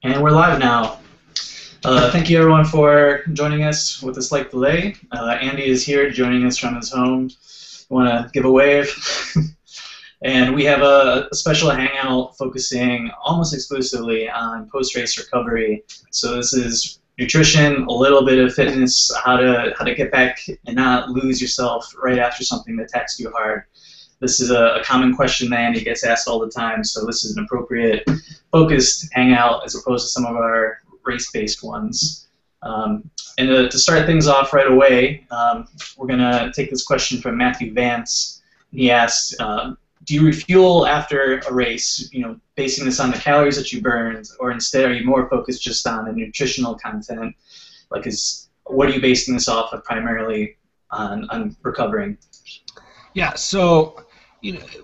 And we're live now. Thank you everyone for joining us with a slight delay. Andy is here joining us from his home. Want to give a wave? And we have a special hangout focusing almost exclusively on post-race recovery. So this is nutrition, a little bit of fitness, how to get back and not lose yourself right after something that attacks you hard. This is a common question that Andy gets asked all the time, so this is an appropriate focused hangout as opposed to some of our race-based ones. And to start things off right away, we're going to take this question from Matthew Vance. He asks, do you refuel after a race, basing this on the calories that you burned, or instead are you more focused just on the nutritional content? What are you basing this off of primarily on recovering? Yeah, so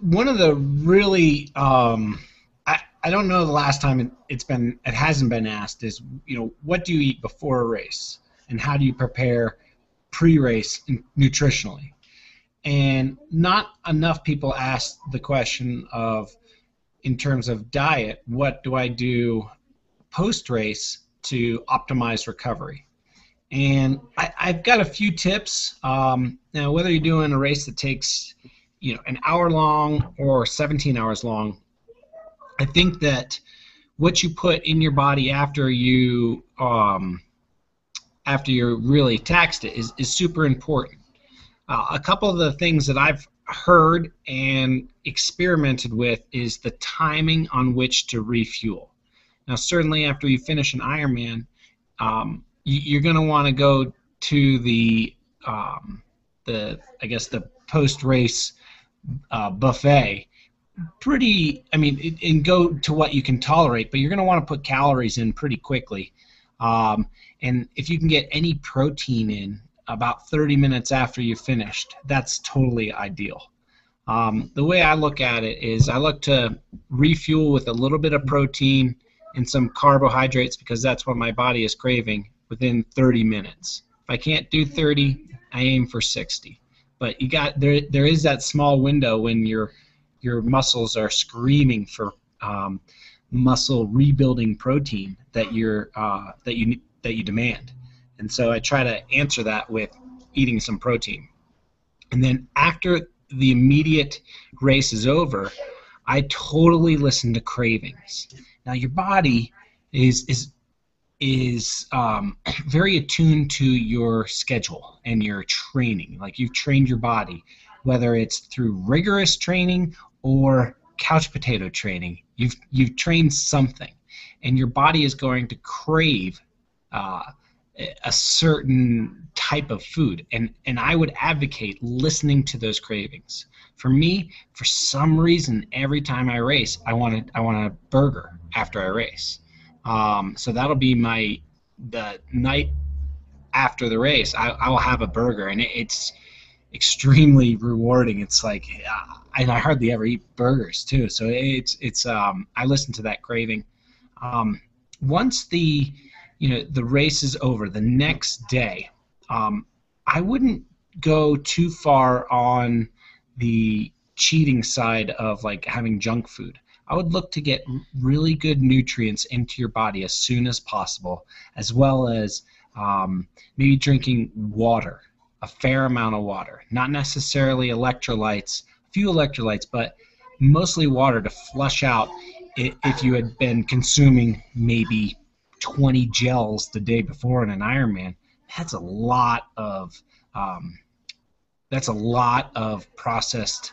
one of the really I don't know the last time it hasn't been asked is what do you eat before a race and how do you prepare pre-race nutritionally? And not enough people ask the question of, in terms of diet, what do I do post-race to optimize recovery? And I've got a few tips. Now, whether you're doing a race that takes an hour long or 17 hours long, I think that what you put in your body after you're really taxed it is super important. A couple of the things that I've heard and experimented with is the timing on which to refuel. Now, certainly after you finish an Ironman, you're going to want to go to the post-race buffet. And go to what you can tolerate, but you're going to want to put calories in pretty quickly. And if you can get any protein in about 30 minutes after you've finished, that's totally ideal. The way I look at it is I look to refuel with a little bit of protein and some carbohydrates because that's what my body is craving within 30 minutes. If I can't do 30, I aim for 60. But there is that small window when your muscles are screaming for muscle rebuilding protein that you demand. And so I try to answer that with eating some protein. And then after the immediate race is over, I totally listen to cravings. Now your body is very attuned to your schedule and your training. Like you've trained your body, whether it's through rigorous training or couch potato training. You've trained something, and your body is going to crave a certain type of food, and I would advocate listening to those cravings. For me, for some reason, every time I race, I want a burger after I race. So that'll be the night after the race. I will have a burger, and it's extremely rewarding. It's like, and I hardly ever eat burgers too. So I listen to that craving. Once the race is over, the next day, I wouldn't go too far on the cheating side of like having junk food. I would look to get really good nutrients into your body as soon as possible, as well as maybe drinking water, a fair amount of water. Not necessarily electrolytes, a few electrolytes, but mostly water to flush out if you had been consuming maybe 20 gels the day before in an Ironman. That's a lot of processed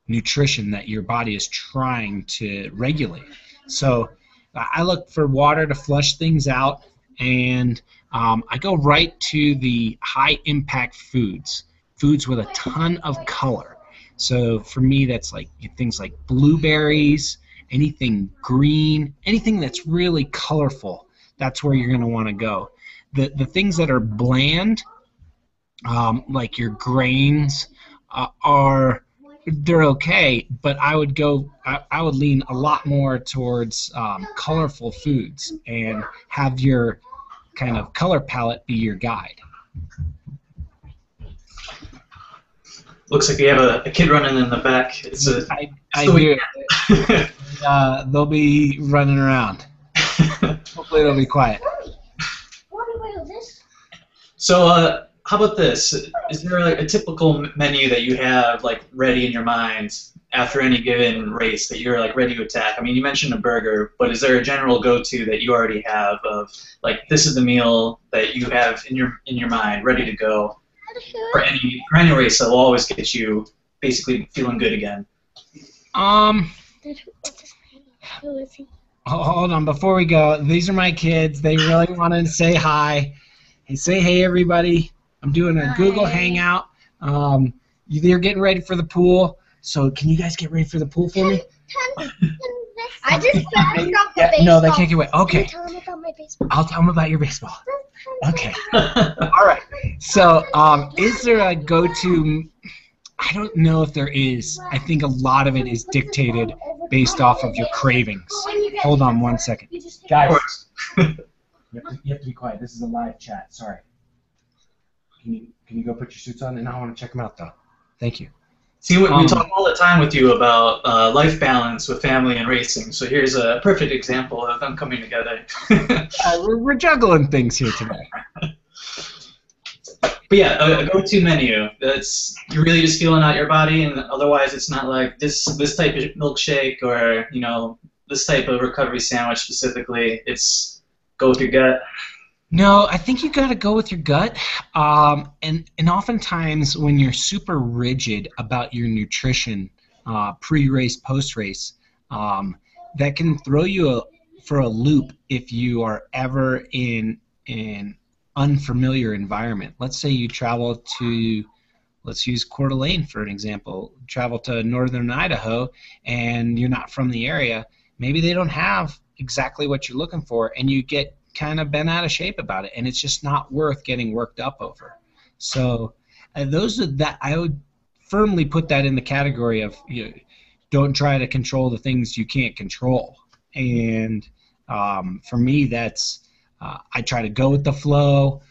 nutrition that your body is trying to regulate. So I look for water to flush things out, and I go right to the high impact foods with a ton of color. So for me, that's like things like blueberries, anything green, anything that's really colorful. That's where you're going to want to go. The things that are bland, like your grains, they're okay, but I would lean a lot more towards colorful foods and have your kind of color palette be your guide. Looks like we have a kid running in the back. I do. they'll be running around. Hopefully they'll be quiet. So, how about this? Is there like a typical menu that you have like ready in your mind after any given race that you're like ready to attack? I mean, you mentioned a burger, but is there a general go-to that you already have of like this is the meal that you have in your mind ready to go for any race that will always get you basically feeling good again? Hold on, before we go, these are my kids. They really want to say hi. Hey, say hey, everybody. I'm doing a Google Hangout. They're getting ready for the pool. So can you guys get ready for the pool for me? I just found out the baseball. No, they can't get away. Okay. Can you tell them about my baseball? I'll tell them about your baseball. Okay. All right. So is there a go-to? I don't know if there is. I think a lot of it is dictated based off of your cravings. Hold on one second. Guys, you have to be quiet. This is a live chat. Sorry. Can you go put your suits on? And I want to check them out, though. Thank you. See, we talk all the time with you about life balance with family and racing. So here's a perfect example of them coming together. We're juggling things here today. But yeah, a go-to menu. That's you're really just feeling out your body, and otherwise it's not like this type of milkshake or this type of recovery sandwich specifically. It's go with your gut. No, I think you got to go with your gut. And oftentimes when you're super rigid about your nutrition, pre-race, post-race, that can throw you for a loop if you are ever in an unfamiliar environment. Let's say you travel to, let's use Coeur d'Alene for an example. Travel to northern Idaho and you're not from the area. Maybe they don't have exactly what you're looking for, and you get kind of bent out of shape about it, and it's just not worth getting worked up over. So those are that I would firmly put that in the category of don't try to control the things you can't control. And for me, that's I try to go with the flow,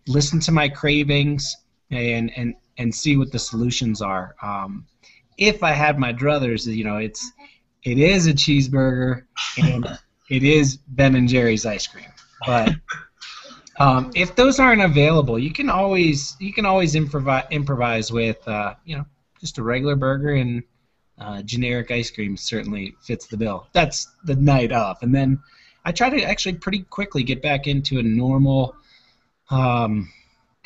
listen to my cravings, and see what the solutions are. If I had my druthers, it is a cheeseburger and it is Ben & Jerry's ice cream. But if those aren't available, you can always improvise with just a regular burger, and generic ice cream certainly fits the bill. That's the night of, and then I try to actually pretty quickly get back into a normal kind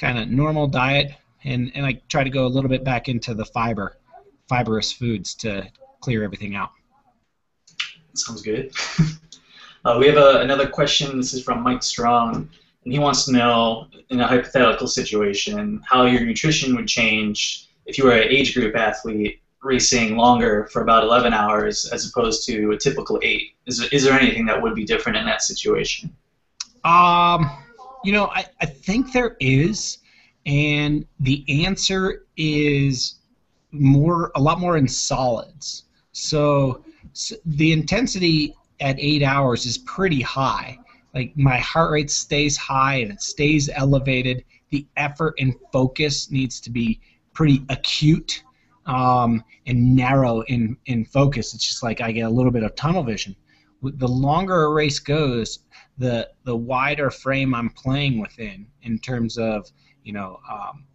of normal diet, and I try to go a little bit back into the fibrous foods to clear everything out. Sounds good. We have another question. This is from Mike Strong, and he wants to know, in a hypothetical situation, how your nutrition would change if you were an age group athlete racing longer for about 11 hours as opposed to a typical 8. Is there anything that would be different in that situation? I think there is, and the answer is a lot more in solids. So the intensity at 8 hours is pretty high. Like my heart rate stays high and it stays elevated. The effort and focus needs to be pretty acute and narrow in focus. It's just like I get a little bit of tunnel vision. The longer a race goes, the wider frame I'm playing within in terms of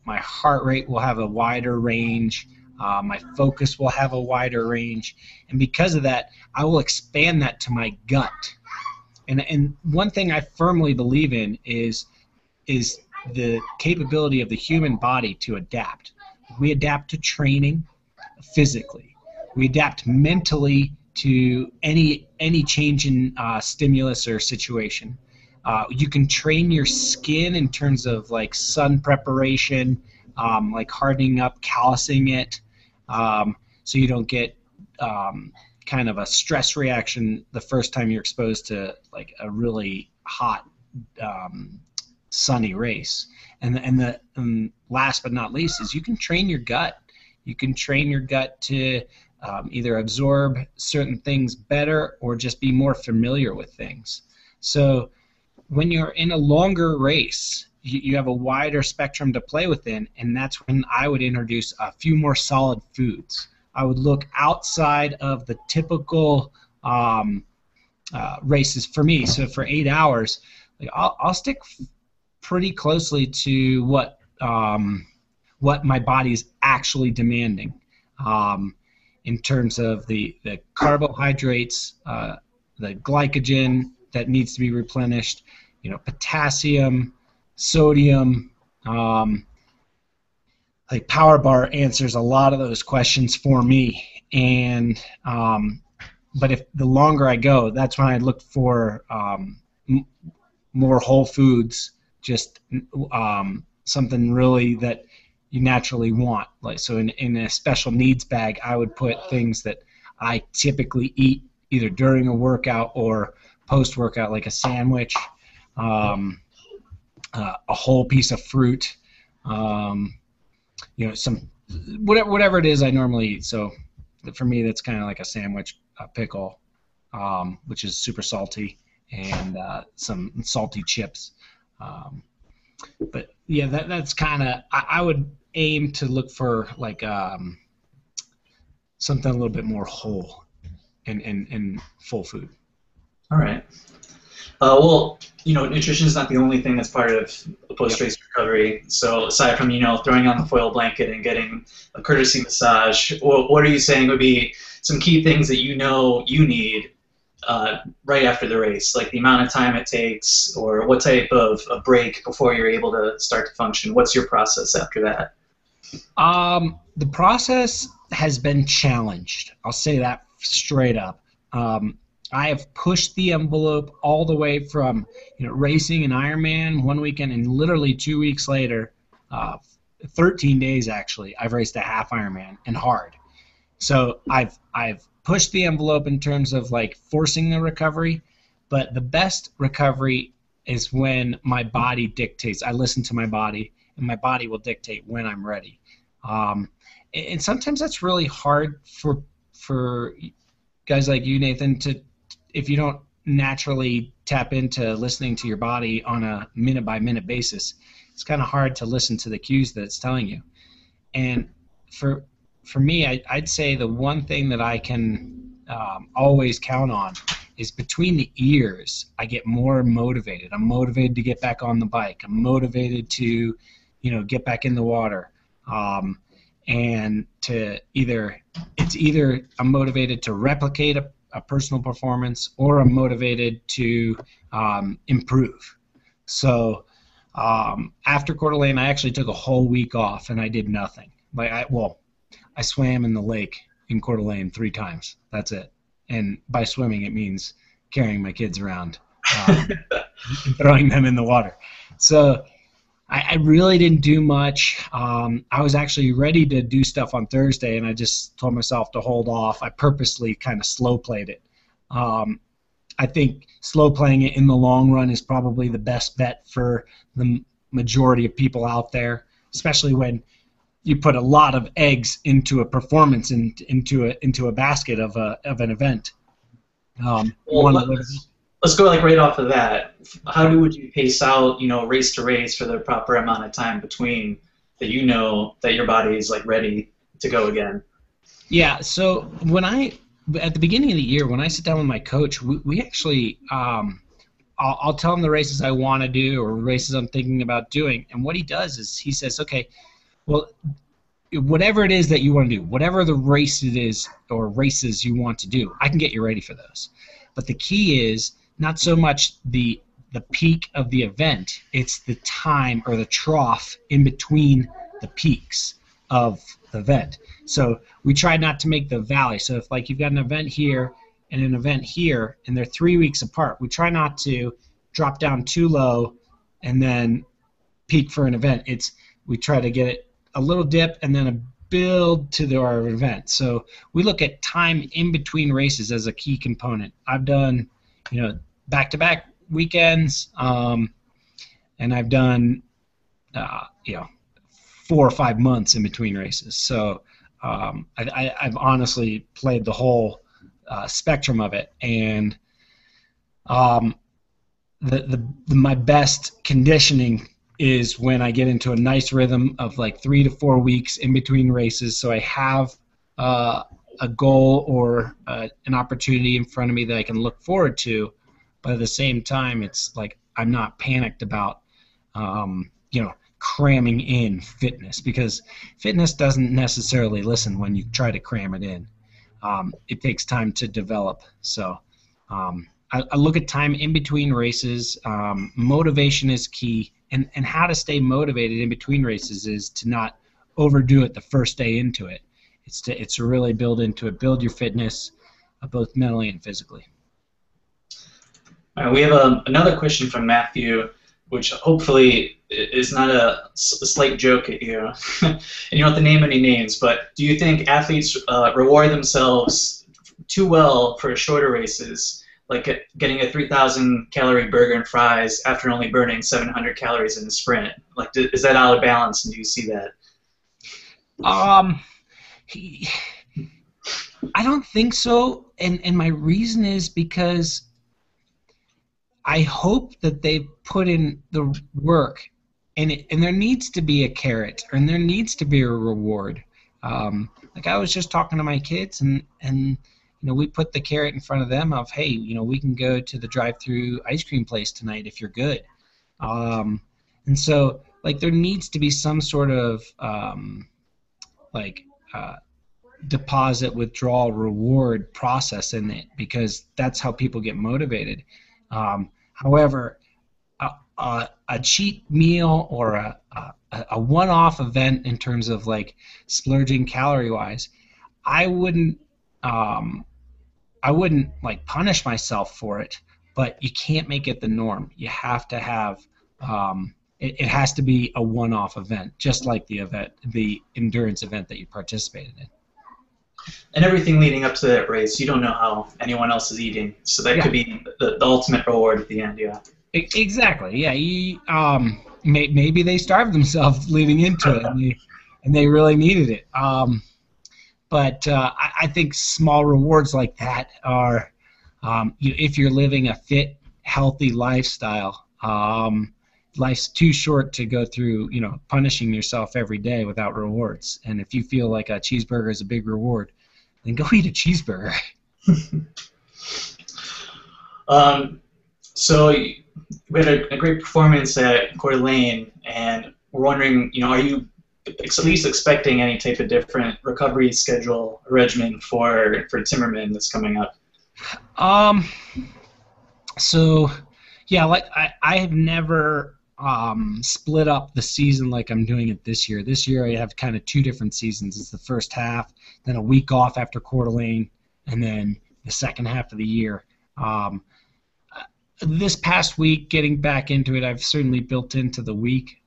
my heart rate will have a wider range. My focus will have a wider range, and because of that, I will expand that to my gut. And one thing I firmly believe in is the capability of the human body to adapt. We adapt to training physically. We adapt mentally to any change in stimulus or situation. You can train your skin in terms of like sun preparation, like hardening up, callousing it. So you don't get kind of a stress reaction the first time you're exposed to like a really hot sunny race. And last but not least is you can train your gut. You can train your gut to either absorb certain things better or just be more familiar with things. So when you're in a longer race, you have a wider spectrum to play within, and that's when I would introduce a few more solid foods. I would look outside of the typical races for me. So for 8 hours, like I'll stick pretty closely to what my body's actually demanding, in terms of the carbohydrates, the glycogen that needs to be replenished, potassium, sodium. Like Power Bar answers a lot of those questions for me, and but if the longer I go, that's when I look for more whole foods, just something really that you naturally want. Like, so in a special needs bag, I would put things that I typically eat either during a workout or post-workout, like a sandwich, a whole piece of fruit, some whatever it is I normally eat. So for me, that's kind of like a sandwich, a pickle, which is super salty, and some salty chips. But yeah, that's kind of, I would aim to look for like something a little bit more whole and full food. All right. Well, nutrition is not the only thing that's part of a post-race recovery. So aside from, throwing on the foil blanket and getting a courtesy massage, what are you saying would be some key things that you need right after the race, like the amount of time it takes, or what type of a break before you're able to start to function? What's your process after that? The process has been challenged. I'll say that straight up. I have pushed the envelope all the way from racing an Ironman one weekend, and literally 2 weeks later, 13 days actually, I've raced a half Ironman, and hard. So I've pushed the envelope in terms of like forcing the recovery, but the best recovery is when my body dictates. I listen to my body, and my body will dictate when I'm ready. And sometimes that's really hard for guys like you, Nathan, if you don't naturally tap into listening to your body on a minute-by-minute basis. It's kind of hard to listen to the cues that it's telling you. And for me, I'd say the one thing that I can always count on is between the ears, I get more motivated. I'm motivated to get back on the bike. I'm motivated to, get back in the water. And to either I'm motivated to replicate a personal performance, or I'm motivated to improve. So after Coeur d'Alene, I actually took a whole week off, and I did nothing. I swam in the lake in Coeur d'Alene 3 times. That's it. And by swimming, it means carrying my kids around and throwing them in the water. So I really didn't do much. I was actually ready to do stuff on Thursday, and I just told myself to hold off. I purposely kind of slow played it. I think slow playing it in the long run is probably the best bet for the majority of people out there, especially when you put a lot of eggs into a performance and into a basket of an event. Let's go right off of that. How would you pace out, race to race for the proper amount of time between that that your body is ready to go again? Yeah. So at the beginning of the year, when I sit down with my coach, we actually I'll tell him the races I want to do or races I'm thinking about doing, and what he does is he says, okay, well, whatever it is that you want to do, whatever the race it is or races you want to do, I can get you ready for those. But the key is not so much the peak of the event, it's the time or the trough in between the peaks of the event. So we try not to make the valley. So if you've got an event here and an event here, and they're 3 weeks apart, we try not to drop down too low and then peak for an event. We try to get it a little dip and then a build to our event. So we look at time in between races as a key component. I've done, back-to-back weekends, and I've done, 4 or 5 months in between races. So I've honestly played the whole spectrum of it, and my best conditioning is when I get into a nice rhythm of 3 to 4 weeks in between races. So I have a goal or an opportunity in front of me that I can look forward to, but at the same time, it's like I'm not panicked about cramming in fitness, because fitness doesn't necessarily listen when you try to cram it in. It takes time to develop. So I look at time in between races. Motivation is key, and how to stay motivated in between races is to not overdo it the first day into it. It's to really build into it, build your fitness, both mentally and physically. All right, we have another question from Matthew, which hopefully is not a slight joke at you. And you don't have to name any names, but do you think athletes reward themselves too well for shorter races, like getting a 3,000 calorie burger and fries after only burning 700 calories in the sprint? Like, is that out of balance, and do you see that? I don't think so, and my reason is because I hope that they put in the work, and there needs to be a carrot, and there needs to be a reward. Like I was just talking to my kids, and we put the carrot in front of them of, hey, we can go to the drive-through ice cream place tonight if you're good. And so like there needs to be some sort of deposit, withdrawal, reward process in it, because that's how people get motivated. However, a cheat meal or a one-off event in terms of like splurging calorie-wise, I wouldn't like punish myself for it, but you can't make it the norm. You have to have it has to be a one-off event, just like the endurance event that you participated in. And everything leading up to that race, you don't know how anyone else is eating, so that could be the ultimate reward at the end. Yeah. Exactly. Yeah. Maybe they starved themselves leading into it, and they really needed it. But I think small rewards like that are, if you're living a fit, healthy lifestyle, life's too short to go through, punishing yourself every day without rewards. And if you feel like a cheeseburger is a big reward, then go eat a cheeseburger. So we had a great performance at Coeur d'Alene, and we're wondering, are you at least expecting any type of different recovery schedule or regimen for Timmerman that's coming up? So yeah, like I have never split up the season like I'm doing it this year. This year I have kind of two different seasons. It's the first half, then a week off after Coeur d'Alene, and then the second half of the year. This past week, getting back into it, I've certainly built into the week.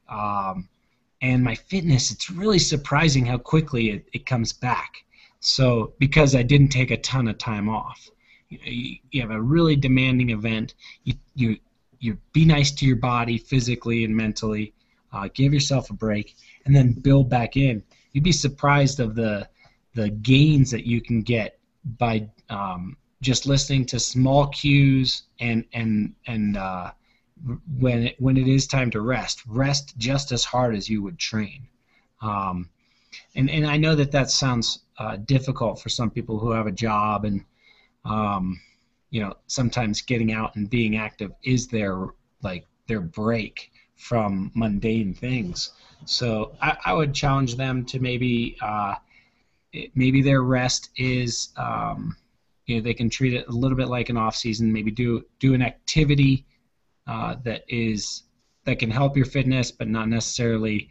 And my fitness, it's really surprising how quickly it comes back. So because I didn't take a ton of time off. You have a really demanding event. You be nice to your body physically and mentally. Give yourself a break, and then build back in. You'd be surprised of the gains that you can get by just listening to small cues and when it is time to rest just as hard as you would train. And I know that sounds difficult for some people who have a job, and sometimes getting out and being active is their break from mundane things. So I would challenge them to maybe their rest is they can treat it a little bit like an off season. Maybe do an activity that can help your fitness, but not necessarily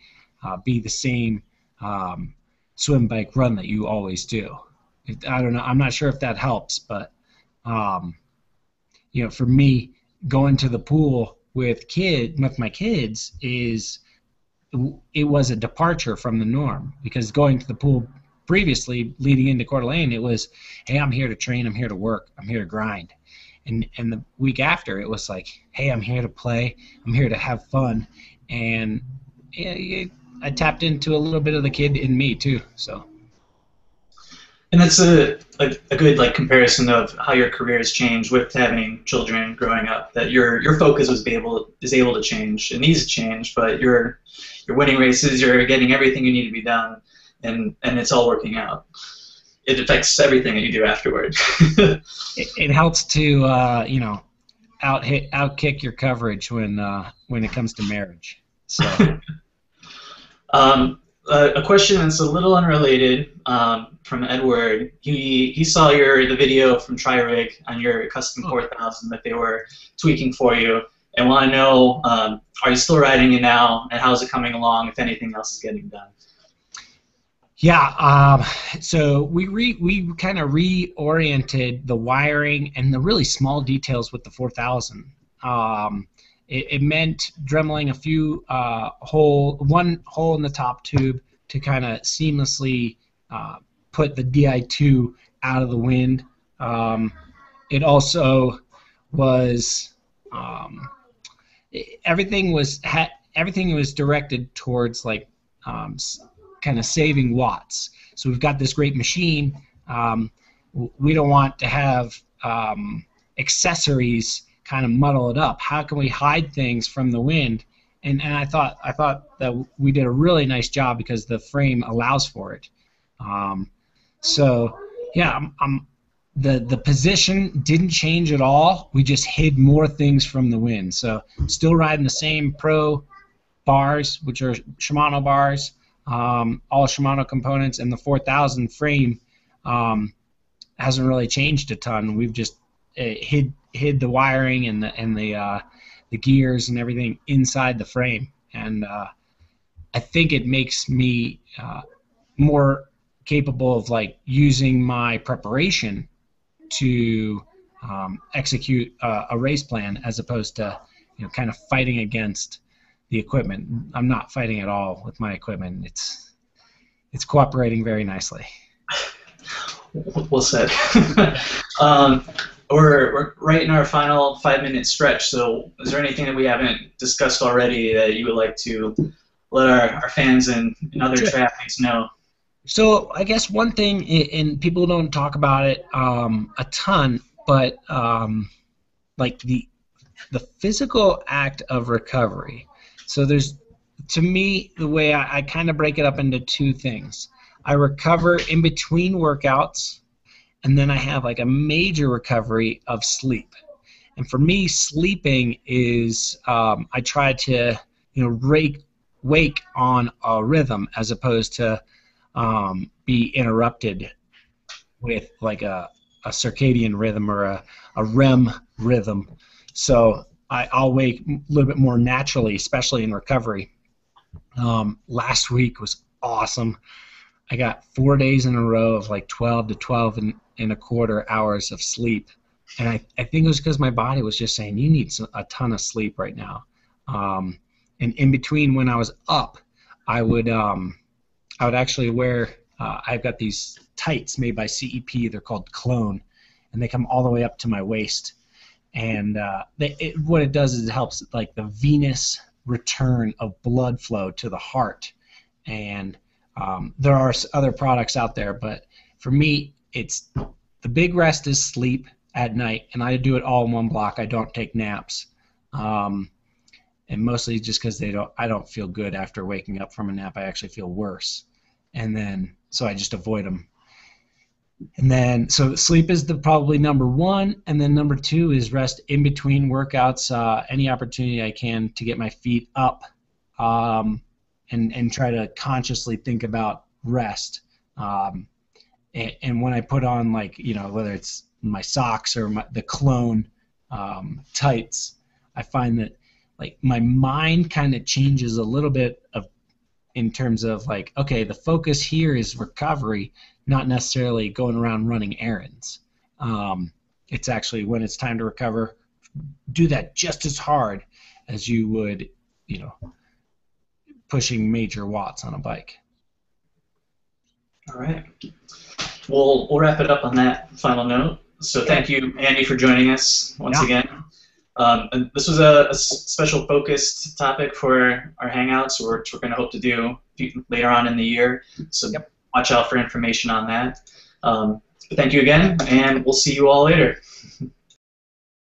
be the same swim, bike, run that you always do. I don't know. I'm not sure if that helps, but for me, going to the pool with my kids it was a departure from the norm, because going to the pool previously, leading into Coeur d'Alene, it was, hey, I'm here to train, I'm here to work, I'm here to grind. And the week after, it was like, hey, I'm here to play, I'm here to have fun. And I tapped into a little bit of the kid in me too. So. And that's a good comparison of how your career has changed with having children growing up. That your focus is able to change and needs to change, but you're winning races, you're getting everything you need to be done, and it's all working out. it affects everything that you do afterward. It helps to outkick your coverage when it comes to marriage. So. A question that's a little unrelated from Edward. He saw the video from TriRig on your custom 4000 that they were tweaking for you, and want to know, are you still riding it now, and how's it coming along, if anything else is getting done? Yeah, so we kind of reoriented the wiring and the really small details with the 4000. It meant dremeling a few one hole in the top tube to kind of seamlessly put the Di2 out of the wind. It also was everything was directed towards like kind of saving watts. So we've got this great machine. We don't want to have accessories kind of muddle it up. How can we hide things from the wind? And I thought that we did a really nice job because the frame allows for it. So yeah, the position didn't change at all. We just hid more things from the wind. So still riding the same Pro bars, which are Shimano bars, all Shimano components, and the 4000 frame hasn't really changed a ton. We've just hid the wiring and the gears and everything inside the frame, and I think it makes me more capable of like using my preparation to execute a race plan as opposed to kind of fighting against the equipment. I'm not fighting at all with my equipment. It's cooperating very nicely. Well said. We're right in our final 5-minute stretch, so is there anything that we haven't discussed already that you would like to let our fans and other triathletes know? So I guess one thing, and people don't talk about it a ton, but like the physical act of recovery. So to me, the way I kind of break it up into two things. I recover in between workouts, and then I have like a major recovery of sleep. And for me, sleeping is I try to wake on a rhythm as opposed to be interrupted with like a circadian rhythm or a REM rhythm. So I'll wake a little bit more naturally, especially in recovery. Last week was awesome. I got 4 days in a row of like 12 to 12 and a quarter hours of sleep. And I think it was because my body was just saying, you need a ton of sleep right now. And in between when I was up, I would actually wear, I've got these tights made by CEP. They're called Clone, and they come all the way up to my waist. And what it does is it helps like the venous return of blood flow to the heart. And there are other products out there, but for me, it's the big rest is sleep at night, and I do it all in one block. I don't take naps, and mostly just because I don't feel good after waking up from a nap. I actually feel worse, and then so I just avoid them. And then so sleep is probably number one, and then number two is rest in between workouts. Any opportunity I can to get my feet up. And try to consciously think about rest. And when I put on whether it's my socks or the Clone tights, I find that like my mind kind of changes a little bit in terms of like, okay, the focus here is recovery, not necessarily going around running errands. It's actually when it's time to recover, do that just as hard as you would, pushing major watts on a bike. All right. We'll wrap it up on that final note. So thank you, Andy, for joining us once again. And this was a special focused topic for our Hangouts, which we're going to hope to do later on in the year. So watch out for information on that. But thank you again, and we'll see you all later.